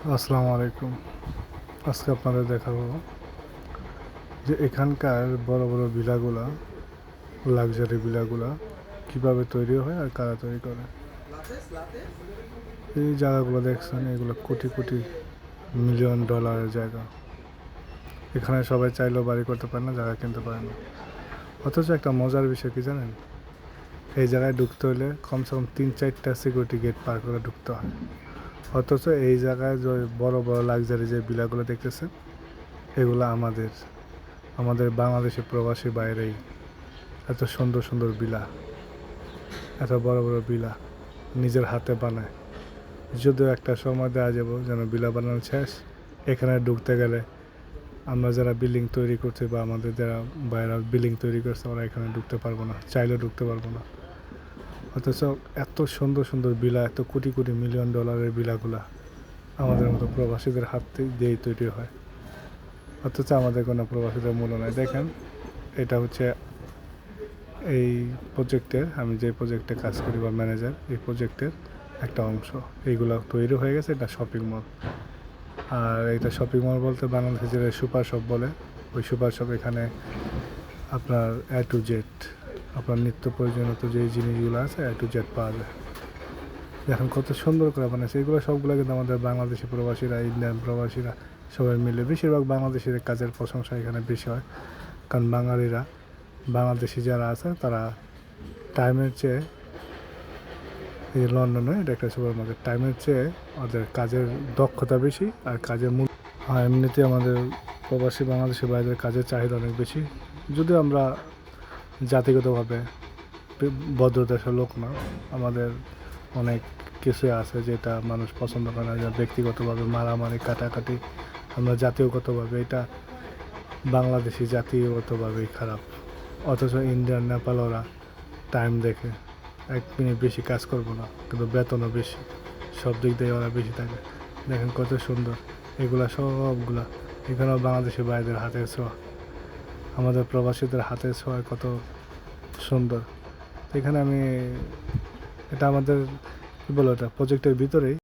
আসসালামু আলাইকুম। আজকে আপনাদের দেখাবো যে এখানকার বড় বড় ভিলাগুলা, লাক্সারি ভিলাগুলা কিভাবে তৈরি হয় আর কারা তৈরি করে। এই জায়গাগুলো দেখছেন, এগুলো কোটি কোটি মিলিয়ন ডলারের জায়গা। এখানে সবাই চাইলেও বাড়ি করতে পারে না, জায়গা কিনতে পারে না। অথচ একটা মজার বিষয় কি জানেন, এই জায়গায় ঢুকতে হলে কমসে কম 3-4টা সিকিউরিটি গেট পার করে ঢুকতে হয়। অথচ এই জায়গায় যে বড় বড় লাক্সারি যে ভিলাগুলো দেখতেছেন, এগুলো আমাদের বাংলাদেশি প্রবাসী বাইরেই এত সুন্দর সুন্দর ভিলা, এত বড় বড় ভিলা নিজের হাতে বানায়। যদিও একটা সময় দেওয়া যাব যেন ভিলা বানানো শেষ, এখানে ঢুকতে গেলে আমরা যারা বিল্ডিং তৈরি করছি বা আমাদের যারা বাইরে বিল্ডিং তৈরি করছে ওরা এখানে ঢুকতে পারবো না, চাইলেও ঢুকতে পারবো না। অথচ এত সুন্দর সুন্দর ভিলা, এত কোটি কোটি মিলিয়ন ডলারের ভিলাগুলা আমাদের মতো প্রবাসীদের হাত দিয়েই তৈরি হয়। অথচ আমাদের কোনো প্রবাসীদের মূল্য নাই। দেখেন, এটা হচ্ছে এই প্রজেক্টের, আমি যে প্রজেক্টে কাজ করি বা ম্যানেজার, এই প্রজেক্টের একটা অংশ। এইগুলো তৈরি হয়ে গেছে, এটা শপিং মল। আর এটা শপিং মল বলতে বাংলাদেশে যেটা সুপার শপ বলে, ওই সুপার শপ এখানে আপনার A to Z, আপনার নিত্য প্রয়োজনীয় যে জিনিসগুলো আছে A to Z পাওয়া যায়। এখন কত সুন্দর করে বানাচ্ছে, এগুলো সবগুলো কিন্তু আমাদের বাংলাদেশি প্রবাসীরা, ইন্ডিয়ান প্রবাসীরা সবাই মিলে, বেশিরভাগ বাংলাদেশের কাজের প্রশংসা এখানে বেশি হয়। কারণ বাংলাদেশি যারা আছে তারা টাইমের চেয়ে, এই লন্ডনে এটা একটা সুপার মার্কেট, টাইমের চেয়ে ওদের কাজের দক্ষতা বেশি আর কাজের মূল্য। আর এমনিতে আমাদের প্রবাসী বাংলাদেশি বাইরের কাজের চাহিদা অনেক বেশি। যদিও আমরা জাতিগতভাবে ভদ্রদেশের লোক না, আমাদের অনেক কিছু আছে যেটা মানুষ পছন্দ করে না, ব্যক্তিগতভাবে মারামারি কাটাকাটি। আমরা জাতীয়গতভাবে এটা বাংলাদেশি জাতীয়গতভাবেই খারাপ। অথচ ইন্ডিয়ান, নেপাল ওরা টাইম দেখে 1 মিনিট বেশি কাজ করবো না, কিন্তু বেতনও বেশি, সব দিক দিয়ে ওরা বেশি থাকে। দেখেন কত সুন্দর এগুলা, সবগুলা এখানেও বাংলাদেশি ভাইদের হাতের ছোঁয়া, আমাদের প্রবাসীদের হাতের ছোঁয়া কত সুন্দর। এখানে এটা আমাদের কী বলো, এটা প্রজেক্টের ভিতরেই।